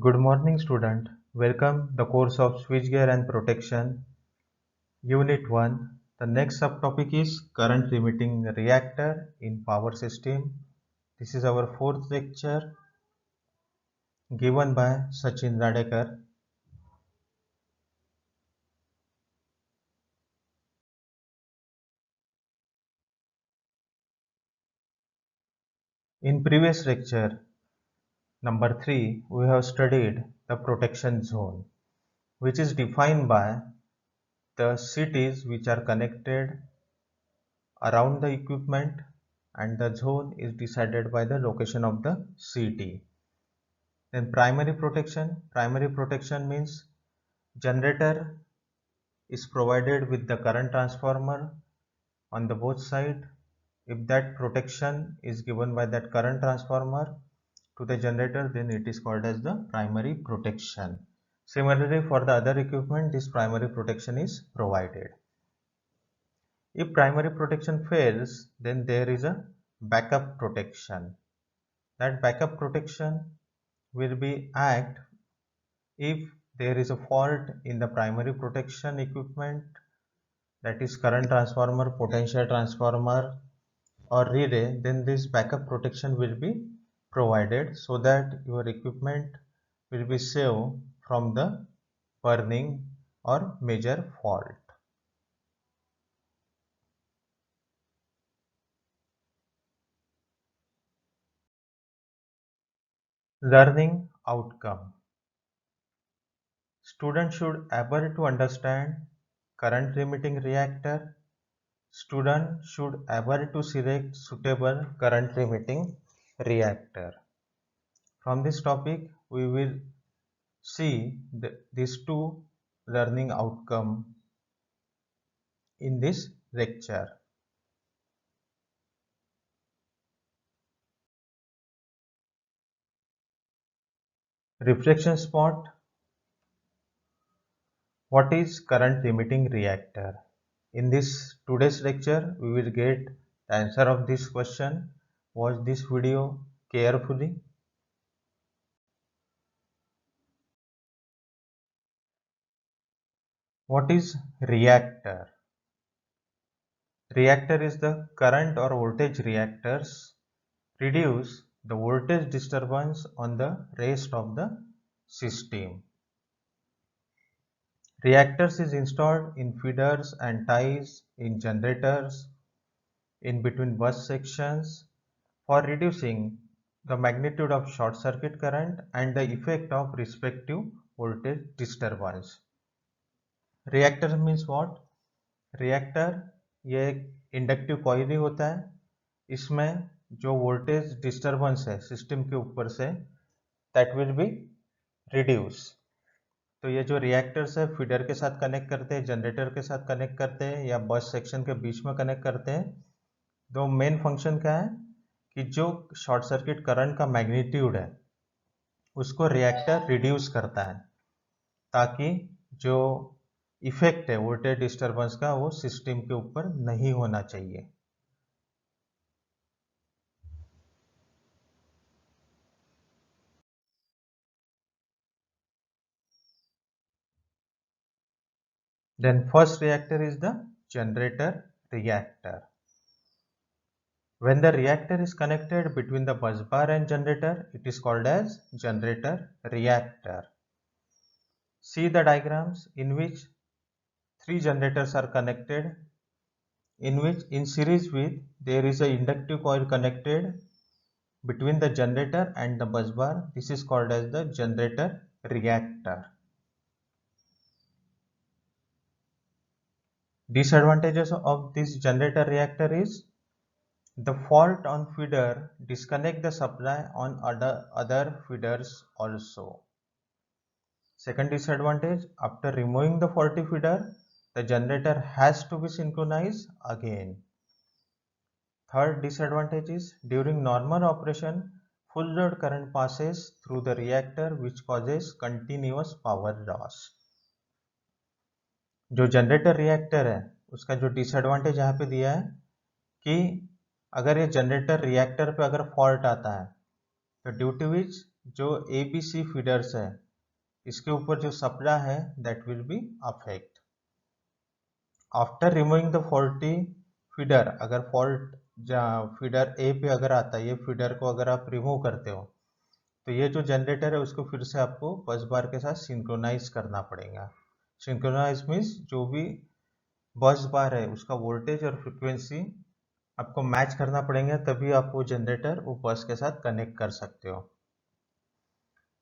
Good morning, student. Welcome the course of Switchgear and Protection, Unit 1. The next subtopic is current limiting reactor in power system. This is our fourth lecture given by Sachin Radekar. In previous lecture, number 3, we have studied the protection zone, which is defined by the cities which are connected around the equipment, and the zone is decided by the location of the city. Then primary protection means generator is provided with the current transformer on the both side. If that protection is given by that current transformer to the generator, then it is called as the primary protection. Similarly, for the other equipment, this primary protection is provided. If primary protection fails, then there is a backup protection. That backup protection will be act if there is a fault in the primary protection equipment, that is current transformer, potential transformer or relay, then this backup protection will be provided so that your equipment will be saved from the burning or major fault. Learning outcome. Students should able to understand current limiting reactor. Student should able to select suitable current limiting reactor. From this topic, we will see these two learning outcome in this lecture. Reflection spot. What is current limiting reactor? In this today's lecture, we will get the answer of this question. Watch this video carefully. What is reactor? Reactor is the current or voltage reactors reduce the voltage disturbance on the rest of the system. Reactors is installed in feeders and ties in generators in between bus sections for reducing the magnitude of short circuit current and the effect of respective voltage disturbance. Reactor means what? Reactor ये एक inductive coil ही होता है. इसमें जो voltage disturbance है system के ऊपर say that will be reduce. तो ये जो रिएक्टर्स है फीडर के साथ कनेक्ट करते हैं, जनरेटर के साथ कनेक्ट करते हैं या बस सेक्शन के बीच में कनेक्ट करते हैं. तो मेन फंक्शन क्या है कि जो शॉर्ट सर्किट करंट का मैग्नीट्यूड है उसको रिएक्टर रिड्यूस करता है ताकि जो इफेक्ट है वोल्टेज डिस्टरबेंस का वो सिस्टम के ऊपर नहीं होना चाहिए. Then first reactor is the generator reactor. When the reactor is connected between the bus bar and generator, it is called as generator reactor. See the diagrams in which three generators are connected, in which in series with there is a inductive coil connected between the generator and the bus bar. This is called as the generator reactor. Disadvantages of this generator reactor is the fault on feeder disconnect the supply on other feeders also. Second disadvantage, after removing the faulty feeder, the generator has to be synchronized again. Third disadvantage is during normal operation, full load current passes through the reactor which causes continuous power loss. जो generator reactor है उसका जो disadvantage यहाँ पे दिया है कि अगर ये जनरेटर रिएक्टर पे अगर फॉल्ट आता है तो ड्यू टू विच जो ABC फीडर्स है इसके ऊपर जो सप्लाई है that will be affect. After removing the faulty feeder, अगर फॉल्ट फीडर ए पे अगर आता है, ये फीडर को अगर आप रिमूव करते हो तो ये जो जनरेटर है उसको फिर से आपको बस बार के साथ सिंक्रोनाइज करना पड़ेगा। सिंक्रोनाइज मीन्स जो भी बस बार है उसका वोल्टेज और फ्रिक्वेंसी आपको मैच करना पड़ेगा, तभी आप वो जनरेटर वो बस के साथ कनेक्ट कर सकते हो।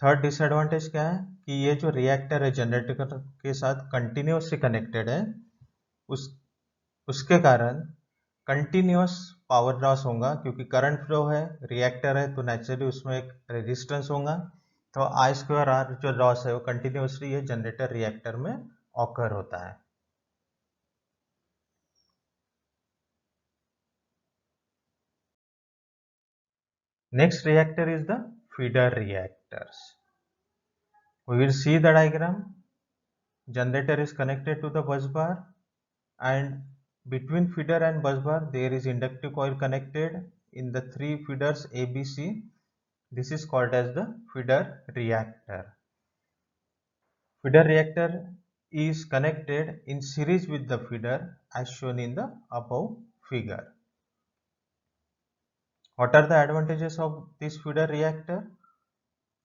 थर्ड डिसएडवांटेज क्या है कि ये जो रिएक्टर है जनरेटर के साथ कंटिन्यूसली कनेक्टेड है, उसके कारण कंटिन्यूस पावर लॉस होगा, क्योंकि करंट फ्लो है, रिएक्टर है, तो नेचुरली उसमें एक रेजिस्टेंस होगा, तो I²R जो लॉस है वो कंटिन्यूसली ये जनरेटर रिएक्टर में ऑकर होता है। Next reactor is the feeder reactors. We will see the diagram. Generator is connected to the bus bar, and between feeder and bus bar there is inductive coil connected in the three feeders ABC. This is called as the feeder reactor. Feeder reactor is connected in series with the feeder as shown in the above figure. What are the advantages of this feeder reactor?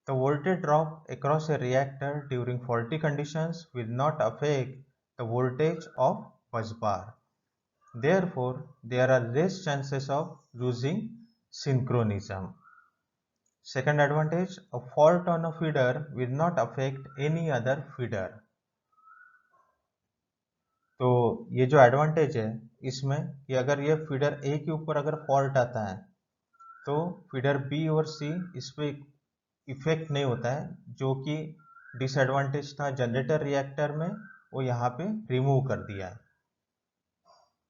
The voltage drop across a reactor during faulty conditions will not affect the voltage of bus bar. Therefore, there are less chances of losing synchronism. Second advantage, a fault on a feeder will not affect any other feeder. तो ये जो advantage है इसमें कि अगर ये feeder ए के ऊपर अगर फॉल्ट आता है तो फीडर बी और सी इस पे इफेक्ट नहीं होता है, जो कि डिसएडवांटेज था जनरेटर रिएक्टर में, वो यहाँ पे रिमूव कर दिया है।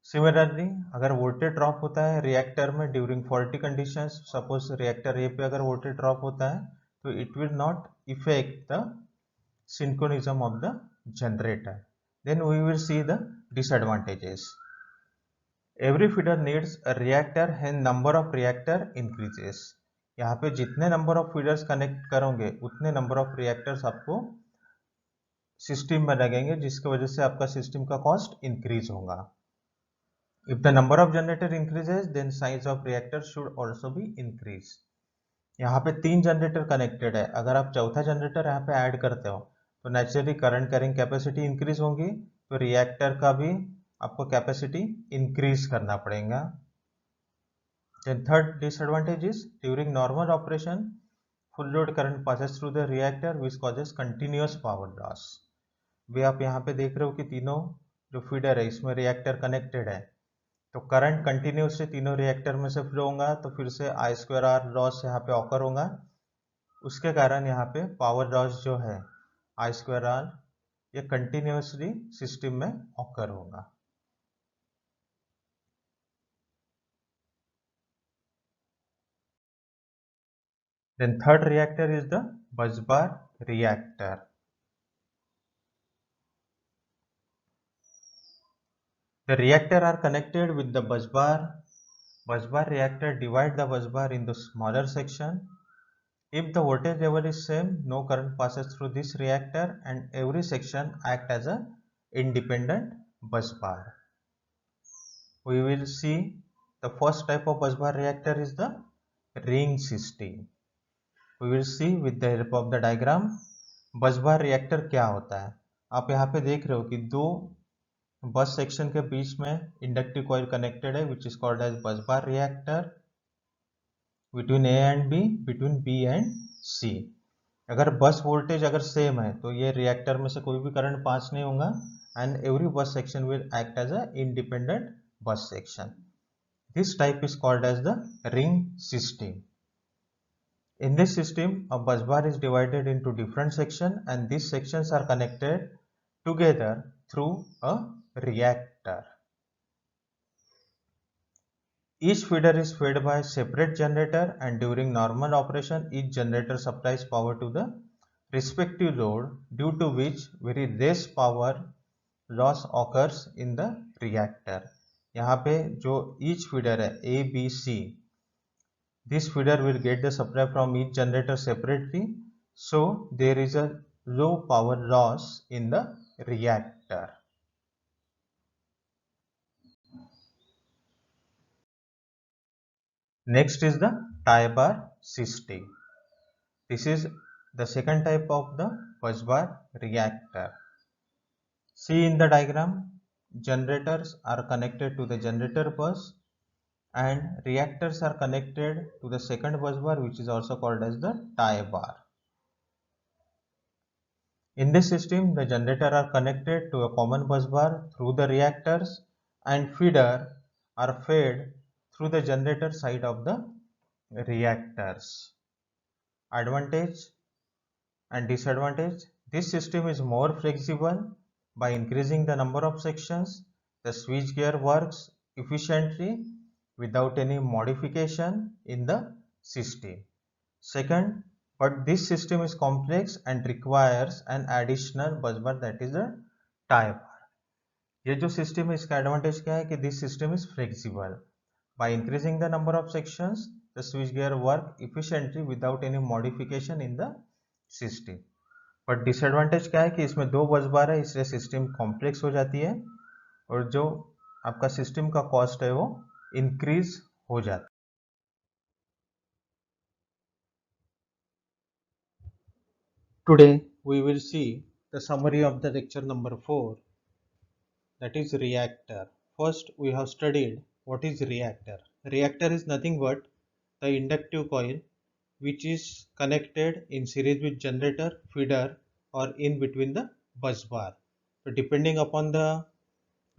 सिमिलरली अगर वोल्टेज ड्रॉप होता है रिएक्टर में during faulty conditions, suppose reactor A पे अगर वोल्टेज ड्रॉप होता है तो it will not effect the synchronism of the generator. Then we will see the disadvantages. Every feeder needs a reactor and number of reactor increases. यहाँ पे जितने number of feeders connect करोगे उतने number of reactors आपको system में लगेंगे, जिसकी वजह से आपका सिस्टम का कॉस्ट इंक्रीज होगा। If the number of generator increases then size of reactor should also be increase. यहाँ पे 3 जनरेटर कनेक्टेड है, अगर आप चौथा जनरेटर यहाँ पे ऐड करते हो तो naturally current carrying capacity increase होगी, तो रिएक्टर का भी आपको कैपेसिटी इंक्रीज करना पड़ेगा। Then third disadvantage is during normal operation, full load current passes through the reactor which causes continuous power loss. भी आप यहाँ पे देख रहे हो कि तीनों जो फीडर है इसमें रिएक्टर कनेक्टेड है, तो करंट कंटिन्यूसली तीनों रिएक्टर में से फ्लो होगा, तो फिर से I²R लॉस यहाँ पे ऑकर होगा, उसके कारण यहाँ पे पावर लॉस जो है I²R ये कंटिन्यूसली सिस्टम में ऑकर होगा। Then third reactor is the busbar reactor. The reactor are connected with the busbar. Busbar reactor divide the busbar into smaller section. If the voltage level is same, no current passes through this reactor and every section act as a independent busbar. We will see the first type of busbar reactor is the ring system. We will see with the help of the diagram busbar reactor क्या होता है। आप यहाँ पे देख रहे हो कि दो बस सेक्शन के बीच में इंडक्टिव कॉइल कनेक्टेड है which is called as bus bar reactor. Between A and B, between B and C, अगर बस वोल्टेज अगर सेम है तो ये रिएक्टर में से कोई भी करंट पास नहीं होगा and every bus section will act as a independent bus section. This type is called as the ring system. In this system, a bus bar is divided into different sections and these sections are connected together through a reactor. Each feeder is fed by a separate generator and during normal operation each generator supplies power to the respective load, due to which very less power loss occurs in the reactor. यहाँ पे जो each feeder है A, B, C, this feeder will get the supply from each generator separately, so there is a low power loss in the reactor. Next is the tie bar system. This is the second type of the busbar reactor. See in the diagram, generators are connected to the generator bus and reactors are connected to the second bus bar, which is also called as the tie bar. In this system, the generator are connected to a common bus bar through the reactors and feeder are fed through the generator side of the reactors. Advantage and disadvantage: this system is more flexible. By increasing the number of sections, the switchgear works efficiently without any modification in the system. Second, but this system is complex and requires an additional busbar, that is a tie bar. ये जो system है इसका advantage क्या है कि this system is flexible. By increasing the number of sections, the switchgear work efficiently without any modification in the system. But disadvantage क्या है कि इसमें दो बस बार है, इसलिए सिस्टम कॉम्प्लेक्स हो जाती है और जो आपका सिस्टम का कॉस्ट है वो इंक्रीज हो जाता है. Today we will see the summary of the lecture number 4, that is reactor. First we have studied what is reactor. Reactor is nothing but the inductive coil which is connected in series with generator, feeder or in between the bus bar. So depending upon the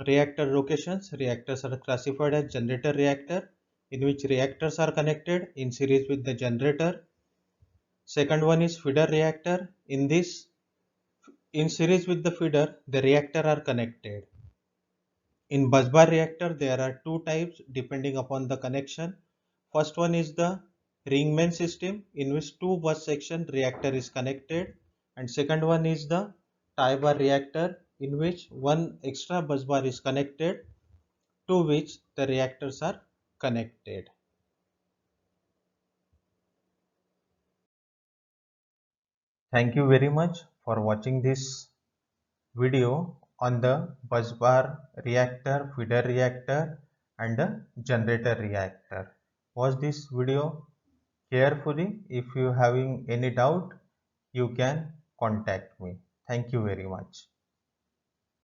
reactor locations, reactors are classified as generator reactor, in which reactors are connected in series with the generator. Second one is feeder reactor. In this, in series with the feeder, the reactor are connected. In busbar reactor, there are two types depending upon the connection. First one is the ring main system, in which two bus section reactor is connected, and second one is the tie bar reactor, in which one extra bus bar is connected to which the reactors are connected. Thank you very much for watching this video on the busbar reactor, feeder reactor and the generator reactor. Watch this video carefully. If you having any doubt, you can contact me. Thank you very much.